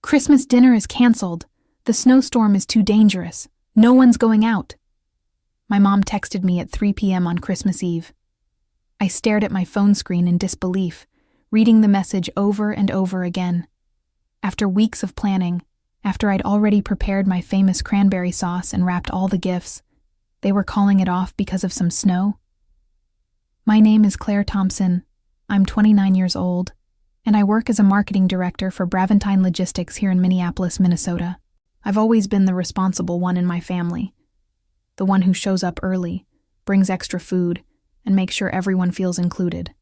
Christmas dinner is canceled. The snowstorm is too dangerous. No one's going out. My mom texted me at 3 p.m. on Christmas Eve. I stared at my phone screen in disbelief, reading the message over and over again. After weeks of planning, after I'd already prepared my famous cranberry sauce and wrapped all the gifts, they were calling it off because of some snow? My name is Claire Thompson. I'm 29 years old, and I work as a marketing director for Braventine Logistics here in Minneapolis, Minnesota. I've always been the responsible one in my family, the one who shows up early, brings extra food, and makes sure everyone feels included.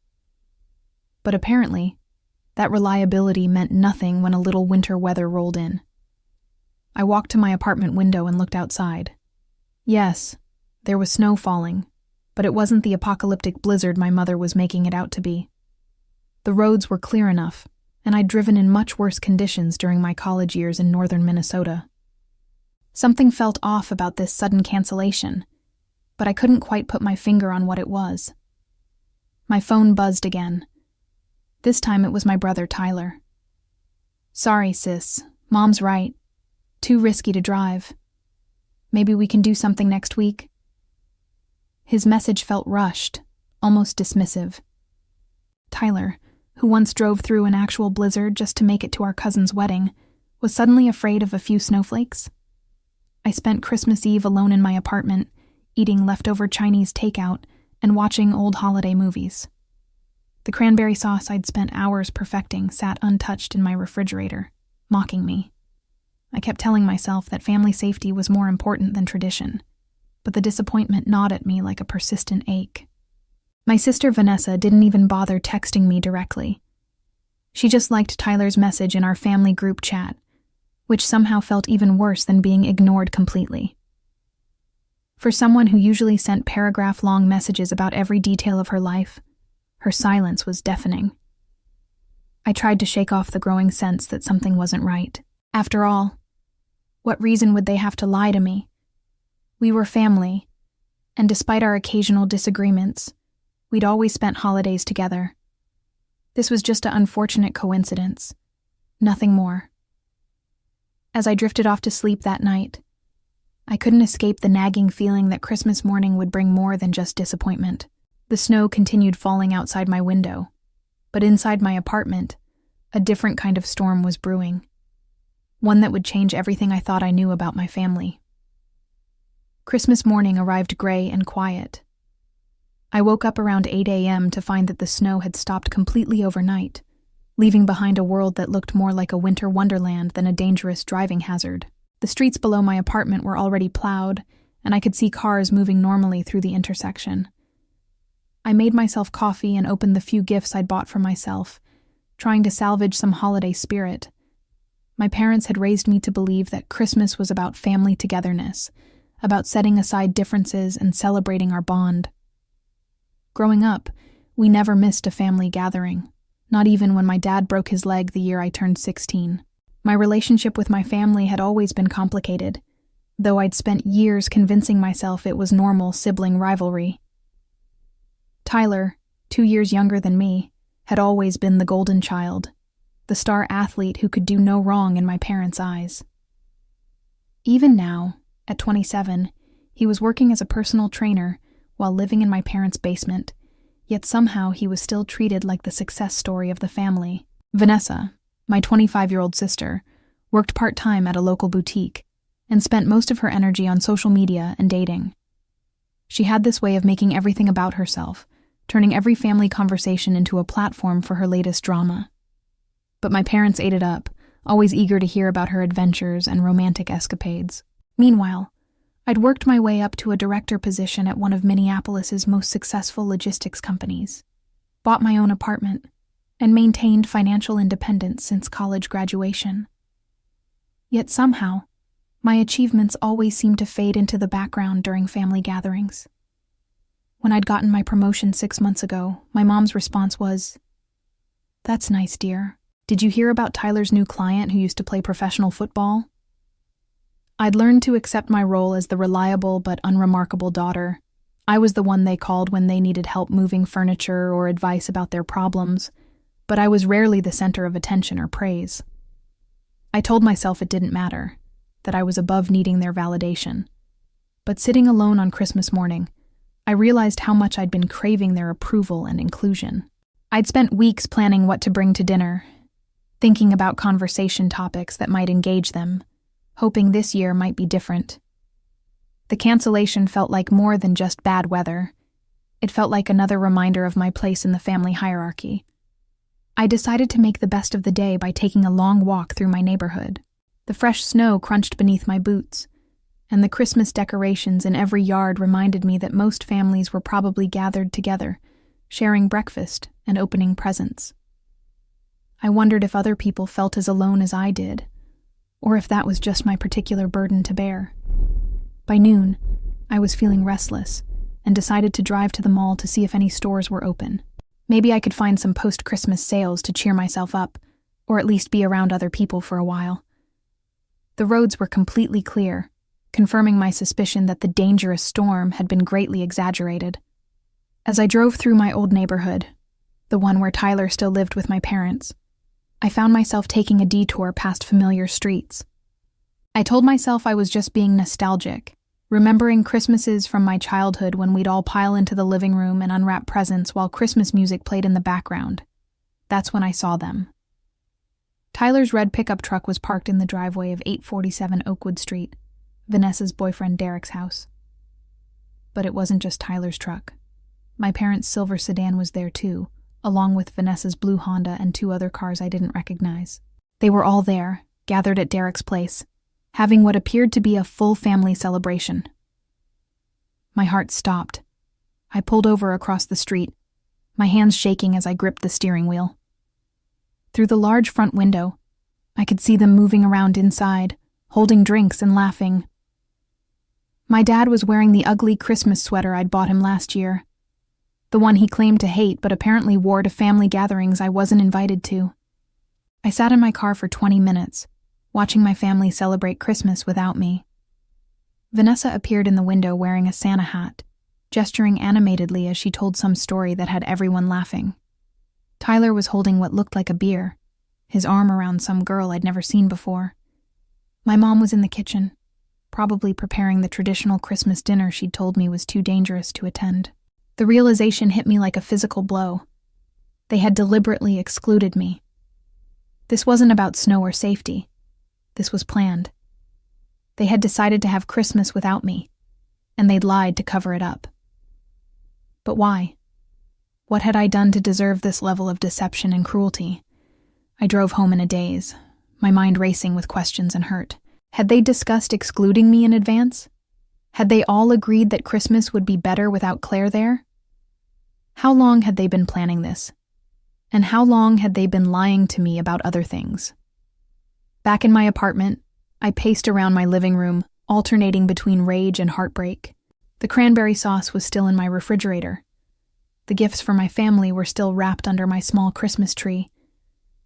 But apparently, that reliability meant nothing when a little winter weather rolled in. I walked to my apartment window and looked outside. Yes, there was snow falling, but it wasn't the apocalyptic blizzard my mother was making it out to be. The roads were clear enough, and I'd driven in much worse conditions during my college years in northern Minnesota. Something felt off about this sudden cancellation, but I couldn't quite put my finger on what it was. My phone buzzed again. This time it was my brother Tyler. "Sorry, sis. Mom's right. Too risky to drive. Maybe we can do something next week?" His message felt rushed, almost dismissive. Tyler, who once drove through an actual blizzard just to make it to our cousin's wedding, was suddenly afraid of a few snowflakes. I spent Christmas Eve alone in my apartment, eating leftover Chinese takeout and watching old holiday movies. The cranberry sauce I'd spent hours perfecting sat untouched in my refrigerator, mocking me. I kept telling myself that family safety was more important than tradition, but the disappointment gnawed at me like a persistent ache. My sister Vanessa didn't even bother texting me directly. She just liked Tyler's message in our family group chat, which somehow felt even worse than being ignored completely. For someone who usually sent paragraph-long messages about every detail of her life, her silence was deafening. I tried to shake off the growing sense that something wasn't right. After all, what reason would they have to lie to me? We were family, and despite our occasional disagreements, we'd always spent holidays together. This was just an unfortunate coincidence, nothing more. As I drifted off to sleep that night, I couldn't escape the nagging feeling that Christmas morning would bring more than just disappointment. The snow continued falling outside my window, but inside my apartment, a different kind of storm was brewing. One that would change everything I thought I knew about my family. Christmas morning arrived gray and quiet. I woke up around 8 a.m. to find that the snow had stopped completely overnight, leaving behind a world that looked more like a winter wonderland than a dangerous driving hazard. The streets below my apartment were already plowed, and I could see cars moving normally through the intersection. I made myself coffee and opened the few gifts I'd bought for myself, trying to salvage some holiday spirit. My parents had raised me to believe that Christmas was about family togetherness, about setting aside differences and celebrating our bond. Growing up, we never missed a family gathering, not even when my dad broke his leg the year I turned 16. My relationship with my family had always been complicated, though I'd spent years convincing myself it was normal sibling rivalry. Tyler, 2 years younger than me, had always been the golden child, the star athlete who could do no wrong in my parents' eyes. Even now, at 27, he was working as a personal trainer while living in my parents' basement, yet somehow he was still treated like the success story of the family. Vanessa, my 25-year-old sister, worked part-time at a local boutique and spent most of her energy on social media and dating. She had this way of making everything about herself, turning every family conversation into a platform for her latest drama. But my parents ate it up, always eager to hear about her adventures and romantic escapades. Meanwhile, I'd worked my way up to a director position at one of Minneapolis's most successful logistics companies, bought my own apartment, and maintained financial independence since college graduation. Yet somehow, my achievements always seemed to fade into the background during family gatherings. When I'd gotten my promotion 6 months ago, my mom's response was, "That's nice, dear. Did you hear about Tyler's new client who used to play professional football?" I'd learned to accept my role as the reliable but unremarkable daughter. I was the one they called when they needed help moving furniture or advice about their problems, but I was rarely the center of attention or praise. I told myself it didn't matter, that I was above needing their validation. But sitting alone on Christmas morning, I realized how much I'd been craving their approval and inclusion. I'd spent weeks planning what to bring to dinner, thinking about conversation topics that might engage them, hoping this year might be different. The cancellation felt like more than just bad weather. It felt like another reminder of my place in the family hierarchy. I decided to make the best of the day by taking a long walk through my neighborhood. The fresh snow crunched beneath my boots, and the Christmas decorations in every yard reminded me that most families were probably gathered together, sharing breakfast and opening presents. I wondered if other people felt as alone as I did, or if that was just my particular burden to bear. By noon, I was feeling restless and decided to drive to the mall to see if any stores were open. Maybe I could find some post-Christmas sales to cheer myself up, or at least be around other people for a while. The roads were completely clear, confirming my suspicion that the dangerous storm had been greatly exaggerated. As I drove through my old neighborhood, the one where Tyler still lived with my parents, I found myself taking a detour past familiar streets. I told myself I was just being nostalgic, remembering Christmases from my childhood when we'd all pile into the living room and unwrap presents while Christmas music played in the background. That's when I saw them. Tyler's red pickup truck was parked in the driveway of 847 Oakwood Street, Vanessa's boyfriend Derek's house. But it wasn't just Tyler's truck. My parents' silver sedan was there too, along with Vanessa's blue Honda and 2 other cars I didn't recognize. They were all there, gathered at Derek's place, having what appeared to be a full family celebration. My heart stopped. I pulled over across the street, my hands shaking as I gripped the steering wheel. Through the large front window, I could see them moving around inside, holding drinks and laughing. My dad was wearing the ugly Christmas sweater I'd bought him last year, the one he claimed to hate but apparently wore to family gatherings I wasn't invited to. I sat in my car for 20 minutes, watching my family celebrate Christmas without me. Vanessa appeared in the window wearing a Santa hat, gesturing animatedly as she told some story that had everyone laughing. Tyler was holding what looked like a beer, his arm around some girl I'd never seen before. My mom was in the kitchen, probably preparing the traditional Christmas dinner she'd told me was too dangerous to attend. The realization hit me like a physical blow. They had deliberately excluded me. This wasn't about snow or safety. This was planned. They had decided to have Christmas without me, and they'd lied to cover it up. But why? What had I done to deserve this level of deception and cruelty? I drove home in a daze, my mind racing with questions and hurt. Had they discussed excluding me in advance? Had they all agreed that Christmas would be better without Claire there? How long had they been planning this? And how long had they been lying to me about other things? Back in my apartment, I paced around my living room, alternating between rage and heartbreak. The cranberry sauce was still in my refrigerator. The gifts for my family were still wrapped under my small Christmas tree,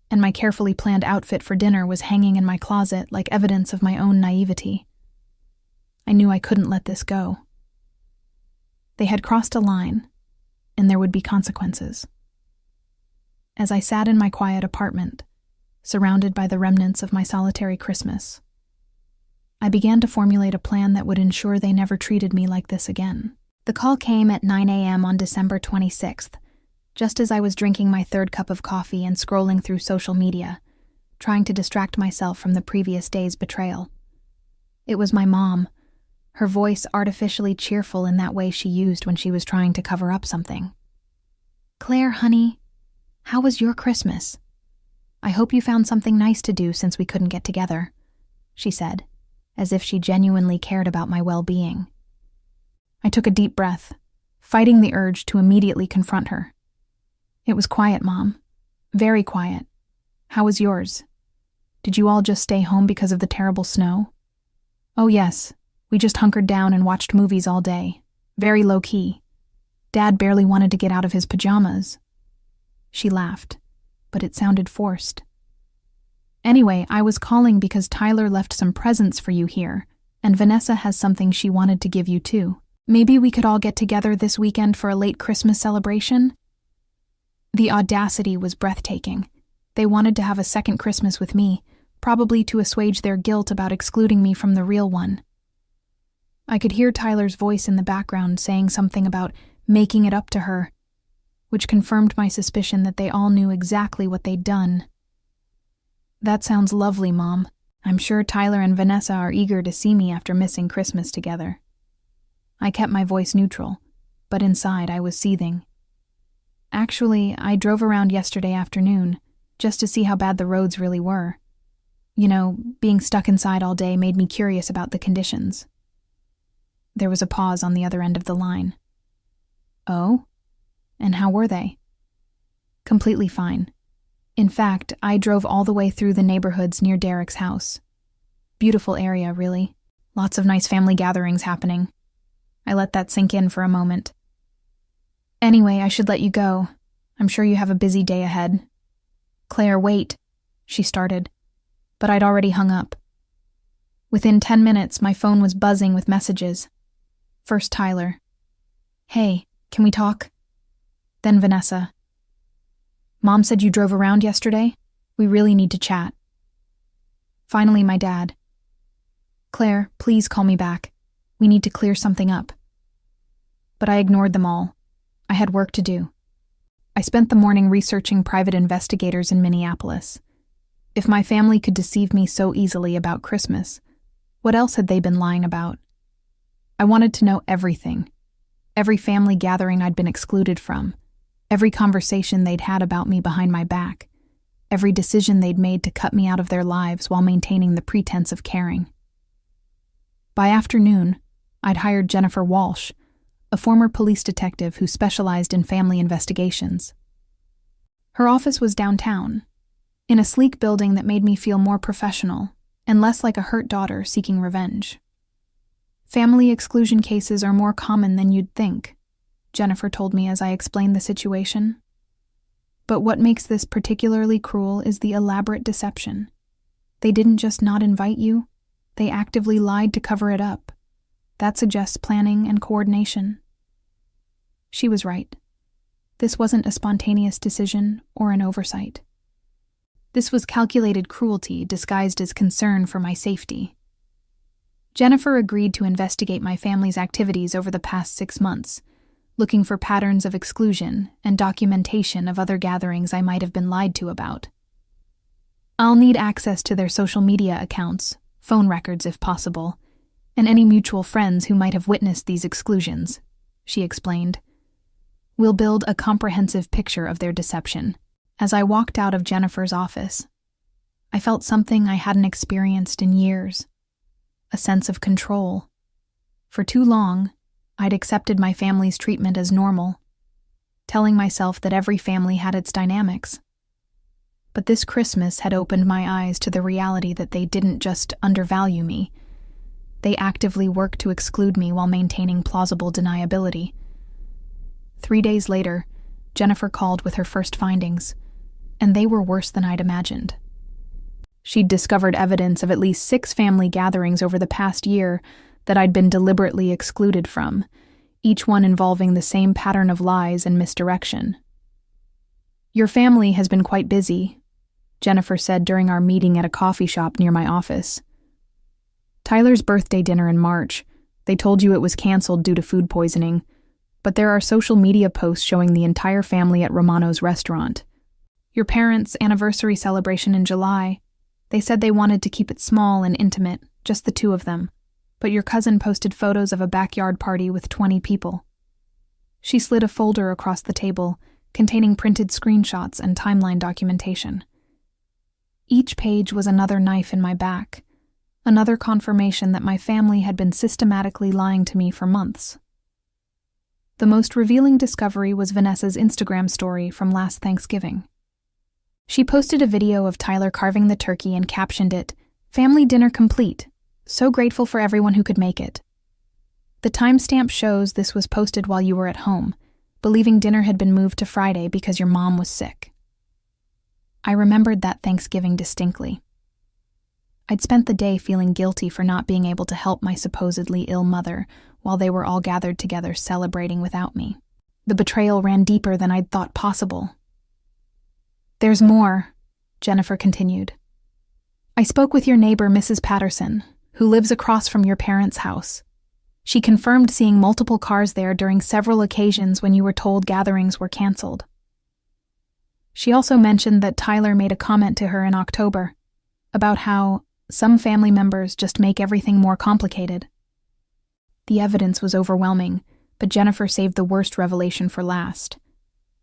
and my carefully planned outfit for dinner was hanging in my closet like evidence of my own naivety. I knew I couldn't let this go. They had crossed a line, and there would be consequences. As I sat in my quiet apartment, surrounded by the remnants of my solitary Christmas, I began to formulate a plan that would ensure they never treated me like this again. The call came at 9 a.m. on December 26th, just as I was drinking my 3rd cup of coffee and scrolling through social media, trying to distract myself from the previous day's betrayal. It was my mom, her voice artificially cheerful in that way she used when she was trying to cover up something. "Claire, honey, how was your Christmas? I hope you found something nice to do since we couldn't get together," she said, as if she genuinely cared about my well-being. I took a deep breath, fighting the urge to immediately confront her. "It was quiet, Mom. Very quiet. How was yours? Did you all just stay home because of the terrible snow?" "Oh yes, we just hunkered down and watched movies all day. Very low-key. Dad barely wanted to get out of his pajamas." She laughed, but it sounded forced. "Anyway, I was calling because Tyler left some presents for you here, and Vanessa has something she wanted to give you too. Maybe we could all get together this weekend for a late Christmas celebration?" The audacity was breathtaking. They wanted to have a second Christmas with me, probably to assuage their guilt about excluding me from the real one. I could hear Tyler's voice in the background saying something about making it up to her, which confirmed my suspicion that they all knew exactly what they'd done. "That sounds lovely, Mom. I'm sure Tyler and Vanessa are eager to see me after missing Christmas together." I kept my voice neutral, but inside I was seething. "Actually, I drove around yesterday afternoon, just to see how bad the roads really were. You know, being stuck inside all day made me curious about the conditions." There was a pause on the other end of the line. "Oh? And how were they?" "Completely fine. In fact, I drove all the way through the neighborhoods near Derek's house. Beautiful area, really. Lots of nice family gatherings happening." I let that sink in for a moment. "Anyway, I should let you go. I'm sure you have a busy day ahead." "Claire, wait," she started, but I'd already hung up. Within 10 minutes, my phone was buzzing with messages. First Tyler. "Hey, can we talk?" Then Vanessa. "Mom said you drove around yesterday? We really need to chat." Finally, my dad. "Claire, please call me back. We need to clear something up." But I ignored them all. I had work to do. I spent the morning researching private investigators in Minneapolis. If my family could deceive me so easily about Christmas, what else had they been lying about? I wanted to know everything. Every family gathering I'd been excluded from. Every conversation they'd had about me behind my back. Every decision they'd made to cut me out of their lives while maintaining the pretense of caring. By afternoon, I'd hired Jennifer Walsh, a former police detective who specialized in family investigations. Her office was downtown, in a sleek building that made me feel more professional and less like a hurt daughter seeking revenge. "Family exclusion cases are more common than you'd think," Jennifer told me as I explained the situation. "But what makes this particularly cruel is the elaborate deception. They didn't just not invite you, they actively lied to cover it up. That suggests planning and coordination." She was right. This wasn't a spontaneous decision or an oversight. This was calculated cruelty disguised as concern for my safety. Jennifer agreed to investigate my family's activities over the past 6 months, looking for patterns of exclusion and documentation of other gatherings I might have been lied to about. "I'll need access to their social media accounts, phone records if possible, and any mutual friends who might have witnessed these exclusions," she explained. "We'll build a comprehensive picture of their deception." As I walked out of Jennifer's office, I felt something I hadn't experienced in years, a sense of control. For too long, I'd accepted my family's treatment as normal, telling myself that every family had its dynamics. But this Christmas had opened my eyes to the reality that they didn't just undervalue me. They actively worked to exclude me while maintaining plausible deniability. 3 days later, Jennifer called with her first findings, and they were worse than I'd imagined. She'd discovered evidence of at least 6 family gatherings over the past year that I'd been deliberately excluded from, each one involving the same pattern of lies and misdirection. "Your family has been quite busy," Jennifer said during our meeting at a coffee shop near my office. "Tyler's birthday dinner in March. They told you it was canceled due to food poisoning, but there are social media posts showing the entire family at Romano's restaurant. Your parents' anniversary celebration in July. They said they wanted to keep it small and intimate, just the 2 of them, but your cousin posted photos of a backyard party with 20 people. She slid a folder across the table, containing printed screenshots and timeline documentation. Each page was another knife in my back, another confirmation that my family had been systematically lying to me for months. The most revealing discovery was Vanessa's Instagram story from last Thanksgiving. She posted a video of Tyler carving the turkey and captioned it, "Family dinner complete. So grateful for everyone who could make it." The timestamp shows this was posted while you were at home, believing dinner had been moved to Friday because your mom was sick. I remembered that Thanksgiving distinctly. I'd spent the day feeling guilty for not being able to help my supposedly ill mother while they were all gathered together celebrating without me. The betrayal ran deeper than I'd thought possible. "There's more," Jennifer continued. I spoke with your neighbor, Mrs. Patterson, who lives across from your parents' house. She confirmed seeing multiple cars there during several occasions when you were told gatherings were canceled. She also mentioned that Tyler made a comment to her in October about how some family members just make everything more complicated. The evidence was overwhelming, but Jennifer saved the worst revelation for last.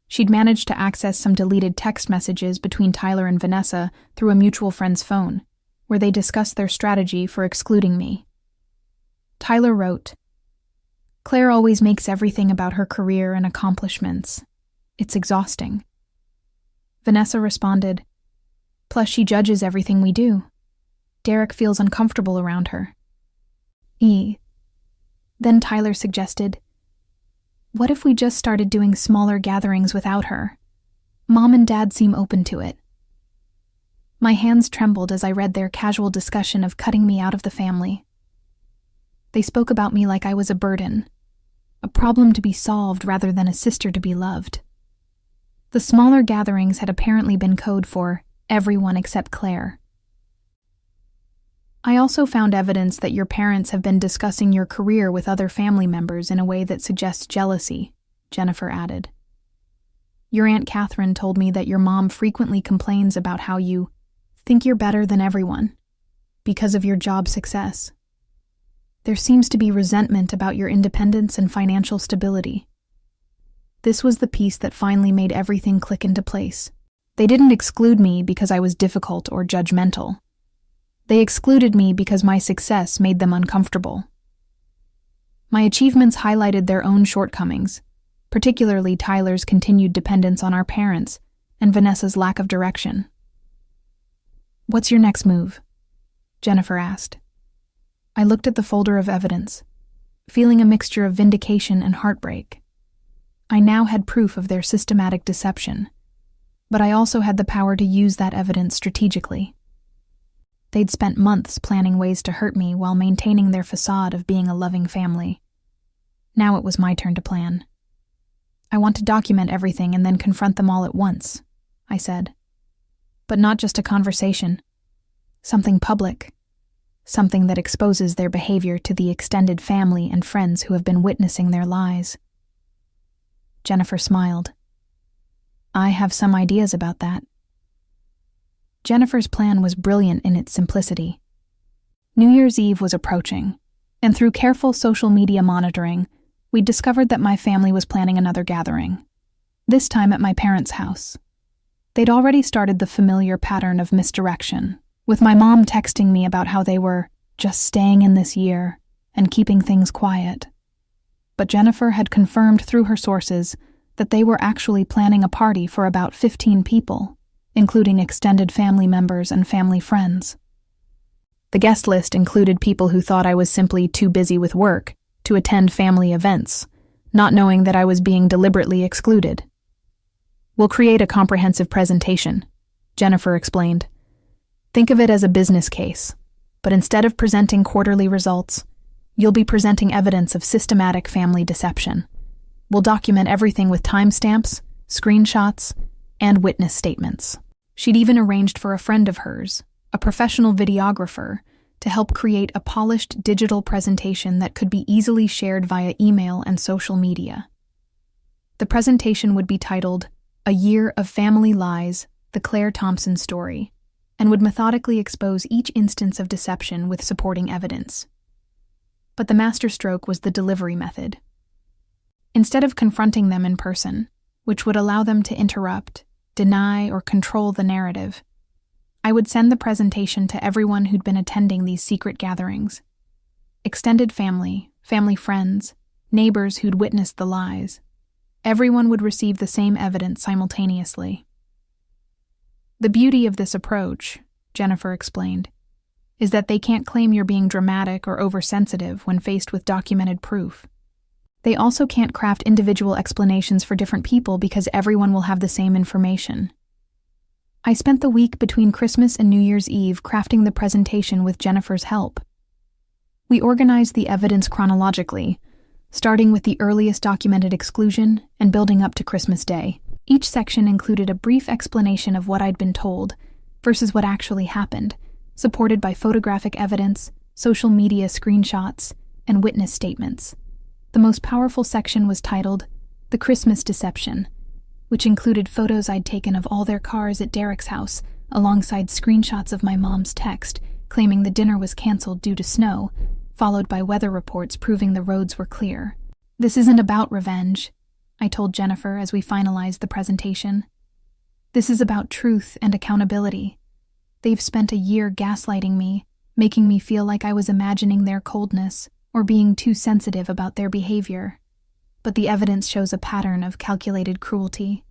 She'd managed to access some deleted text messages between Tyler and Vanessa through a mutual friend's phone, where they discussed their strategy for excluding me. Tyler wrote, "Claire always makes everything about her career and accomplishments. It's exhausting." Vanessa responded, "Plus she judges everything we do. Derek feels uncomfortable around her." Then Tyler suggested, "What if we just started doing smaller gatherings without her? Mom and Dad seem open to it." My hands trembled as I read their casual discussion of cutting me out of the family. They spoke about me like I was a burden, a problem to be solved rather than a sister to be loved. The smaller gatherings had apparently been code for everyone except Claire. I also found evidence that your parents have been discussing your career with other family members in a way that suggests jealousy, Jennifer added. Your Aunt Catherine told me that your mom frequently complains about how you think you're better than everyone because of your job success. There seems to be resentment about your independence and financial stability. This was the piece that finally made everything click into place. They didn't exclude me because I was difficult or judgmental. They excluded me because my success made them uncomfortable. My achievements highlighted their own shortcomings, particularly Tyler's continued dependence on our parents and Vanessa's lack of direction. "What's your next move?" Jennifer asked. I looked at the folder of evidence, feeling a mixture of vindication and heartbreak. I now had proof of their systematic deception, but I also had the power to use that evidence strategically. They'd spent months planning ways to hurt me while maintaining their facade of being a loving family. Now it was my turn to plan. "I want to document everything and then confront them all at once," I said. "But not just a conversation. Something public. Something that exposes their behavior to the extended family and friends who have been witnessing their lies." Jennifer smiled. "I have some ideas about that." Jennifer's plan was brilliant in its simplicity. New Year's Eve was approaching, and through careful social media monitoring, we discovered that my family was planning another gathering, this time at my parents' house. They'd already started the familiar pattern of misdirection, with my mom texting me about how they were just staying in this year and keeping things quiet. But Jennifer had confirmed through her sources that they were actually planning a party for about 15 people, including extended family members and family friends. The guest list included people who thought I was simply too busy with work to attend family events, not knowing that I was being deliberately excluded. "We'll create a comprehensive presentation," Jennifer explained. "Think of it as a business case, but instead of presenting quarterly results, you'll be presenting evidence of systematic family deception. We'll document everything with timestamps, screenshots, and witness statements." She'd even arranged for a friend of hers, a professional videographer, to help create a polished digital presentation that could be easily shared via email and social media. The presentation would be titled, "A Year of Family Lies, The Claire Thompson Story," and would methodically expose each instance of deception with supporting evidence. But the masterstroke was the delivery method. Instead of confronting them in person, which would allow them to interrupt, deny, or control the narrative, I would send the presentation to everyone who'd been attending these secret gatherings. Extended family, family friends, neighbors who'd witnessed the lies. Everyone would receive the same evidence simultaneously. "The beauty of this approach," Jennifer explained, "is that they can't claim you're being dramatic or oversensitive when faced with documented proof. They also can't craft individual explanations for different people because everyone will have the same information." I spent the week between Christmas and New Year's Eve crafting the presentation with Jennifer's help. We organized the evidence chronologically, starting with the earliest documented exclusion and building up to Christmas Day. Each section included a brief explanation of what I'd been told versus what actually happened, supported by photographic evidence, social media screenshots, and witness statements. The most powerful section was titled, "The Christmas Deception," which included photos I'd taken of all their cars at Derek's house, alongside screenshots of my mom's text claiming the dinner was canceled due to snow, followed by weather reports proving the roads were clear. "This isn't about revenge," I told Jennifer as we finalized the presentation. "This is about truth and accountability. They've spent a year gaslighting me, making me feel like I was imagining their coldness or being too sensitive about their behavior. But the evidence shows a pattern of calculated cruelty."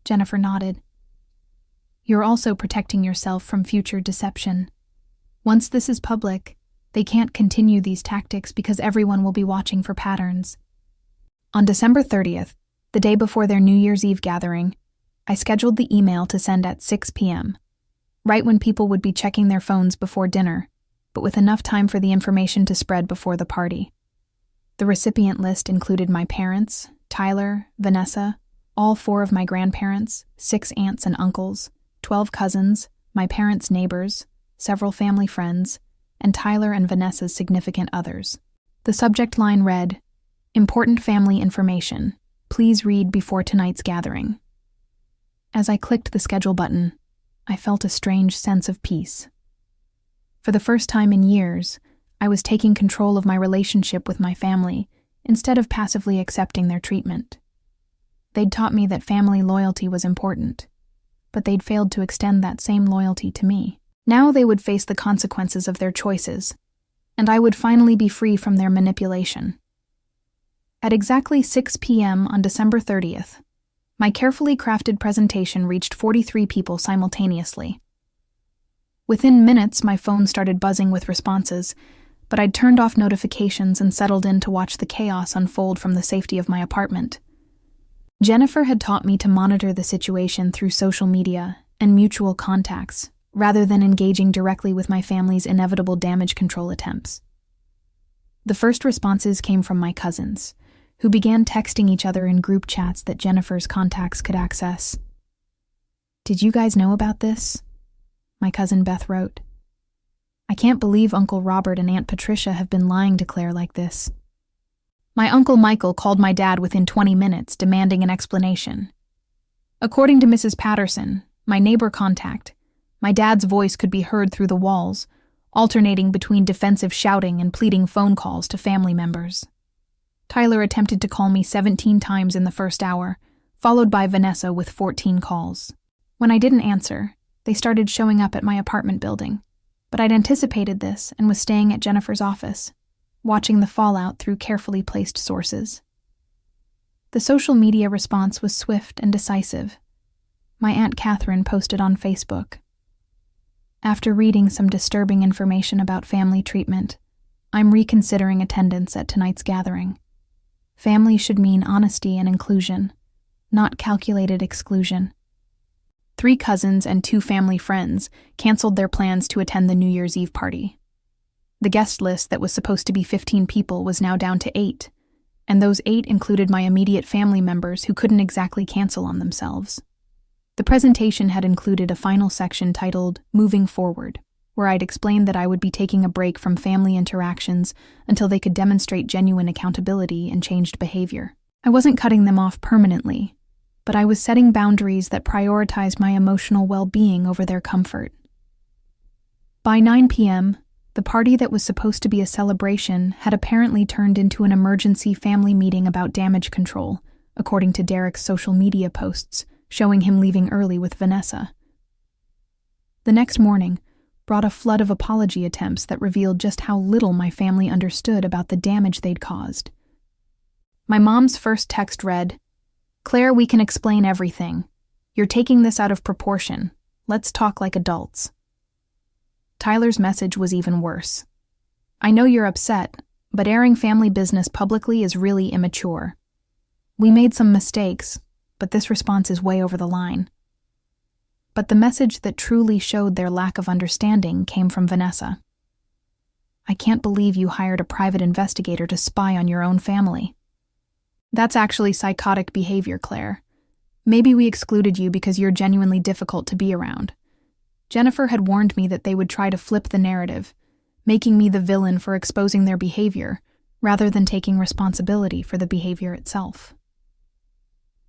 Jennifer nodded. "You're also protecting yourself from future deception. Once this is public, they can't continue these tactics because everyone will be watching for patterns." On December 30th, the day before their New Year's Eve gathering, I scheduled the email to send at 6 p.m., right when people would be checking their phones before dinner, but with enough time for the information to spread before the party. The recipient list included my parents, Tyler, Vanessa, all 4 of my grandparents, 6 aunts and uncles, 12 cousins, my parents' neighbors, several family friends, and Tyler and Vanessa's significant others. The subject line read, "Important family information. Please read before tonight's gathering." As I clicked the schedule button, I felt a strange sense of peace. For the first time in years, I was taking control of my relationship with my family instead of passively accepting their treatment. They'd taught me that family loyalty was important, but they'd failed to extend that same loyalty to me. Now they would face the consequences of their choices, and I would finally be free from their manipulation. At exactly 6 p.m. on December 30th, my carefully crafted presentation reached 43 people simultaneously. Within minutes, my phone started buzzing with responses, but I'd turned off notifications and settled in to watch the chaos unfold from the safety of my apartment. Jennifer had taught me to monitor the situation through social media and mutual contacts, rather than engaging directly with my family's inevitable damage control attempts. The first responses came from my cousins, who began texting each other in group chats that Jennifer's contacts could access. "Did you guys know about this?" my cousin Beth wrote. "I can't believe Uncle Robert and Aunt Patricia have been lying to Claire like this." My Uncle Michael called my dad within 20 minutes, demanding an explanation. According to Mrs. Patterson, my neighbor contact, my dad's voice could be heard through the walls, alternating between defensive shouting and pleading phone calls to family members. Tyler attempted to call me 17 times in the first hour, followed by Vanessa with 14 calls. When I didn't answer, they started showing up at my apartment building, but I'd anticipated this and was staying at Jennifer's office, watching the fallout through carefully placed sources. The social media response was swift and decisive. My Aunt Catherine posted on Facebook, "After reading some disturbing information about family treatment, I'm reconsidering attendance at tonight's gathering. Family should mean honesty and inclusion, not calculated exclusion." 3 cousins and 2 family friends canceled their plans to attend the New Year's Eve party. The guest list that was supposed to be 15 people was now down to 8, and those 8 included my immediate family members who couldn't exactly cancel on themselves. The presentation had included a final section titled "Moving Forward," where I'd explained that I would be taking a break from family interactions until they could demonstrate genuine accountability and changed behavior. I wasn't cutting them off permanently, but I was setting boundaries that prioritized my emotional well-being over their comfort. By 9 p.m., the party that was supposed to be a celebration had apparently turned into an emergency family meeting about damage control, according to Derek's social media posts, showing him leaving early with Vanessa. The next morning brought a flood of apology attempts that revealed just how little my family understood about the damage they'd caused. My mom's first text read, "Claire, we can explain everything. You're taking this out of proportion. Let's talk like adults." Tyler's message was even worse. "I know you're upset, but airing family business publicly is really immature. We made some mistakes, but this response is way over the line." But the message that truly showed their lack of understanding came from Vanessa. "I can't believe you hired a private investigator to spy on your own family. That's actually psychotic behavior, Claire. Maybe we excluded you because you're genuinely difficult to be around. Jennifer had warned me that they would try to flip the narrative, making me the villain for exposing their behavior, rather than taking responsibility for the behavior itself.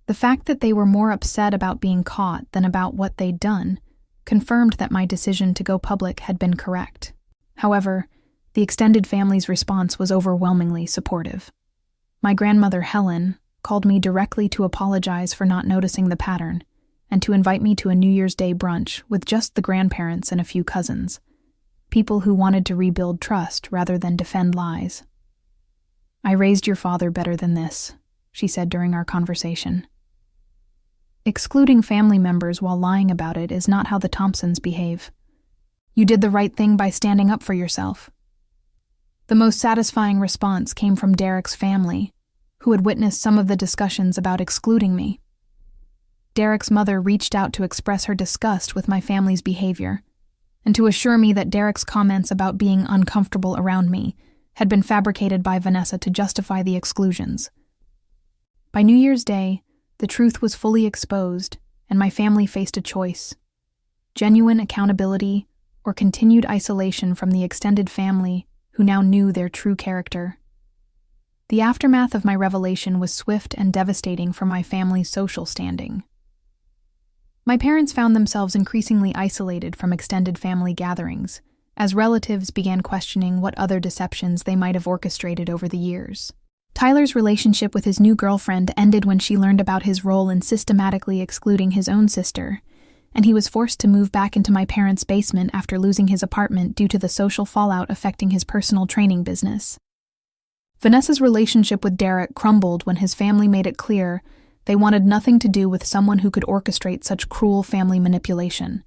The fact that they were more upset about being caught than about what they'd done confirmed that my decision to go public had been correct. However, the extended family's response was overwhelmingly supportive. My grandmother, Helen, called me directly to apologize for not noticing the pattern and to invite me to a New Year's Day brunch with just the grandparents and a few cousins, people who wanted to rebuild trust rather than defend lies. "I raised your father better than this," she said during our conversation. Excluding family members while lying about it is not how the Thompsons behave. You did the right thing by standing up for yourself. The most satisfying response came from Derek's family, who had witnessed some of the discussions about excluding me. Derek's mother reached out to express her disgust with my family's behavior, and to assure me that Derek's comments about being uncomfortable around me had been fabricated by Vanessa to justify the exclusions. By New Year's Day, the truth was fully exposed, and my family faced a choice: genuine accountability or continued isolation from the extended family who now knew their true character. The aftermath of my revelation was swift and devastating for my family's social standing. My parents found themselves increasingly isolated from extended family gatherings, as relatives began questioning what other deceptions they might have orchestrated over the years. Tyler's relationship with his new girlfriend ended when she learned about his role in systematically excluding his own sister, and he was forced to move back into my parents' basement after losing his apartment due to the social fallout affecting his personal training business. Vanessa's relationship with Derek crumbled when his family made it clear they wanted nothing to do with someone who could orchestrate such cruel family manipulation,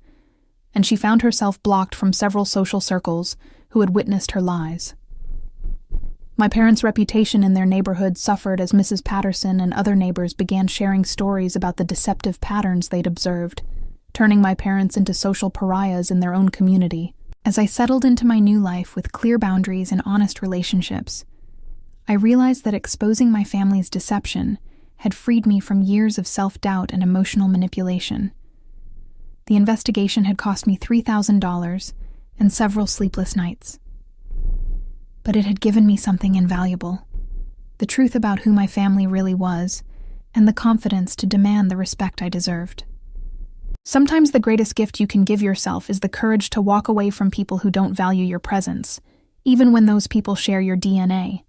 and she found herself blocked from several social circles who had witnessed her lies. My parents' reputation in their neighborhood suffered as Mrs. Patterson and other neighbors began sharing stories about the deceptive patterns they'd observed, turning my parents into social pariahs in their own community. As I settled into my new life with clear boundaries and honest relationships, I realized that exposing my family's deception had freed me from years of self-doubt and emotional manipulation. The investigation had cost me $3,000 and several sleepless nights. But it had given me something invaluable: the truth about who my family really was, and the confidence to demand the respect I deserved. Sometimes the greatest gift you can give yourself is the courage to walk away from people who don't value your presence, even when those people share your DNA.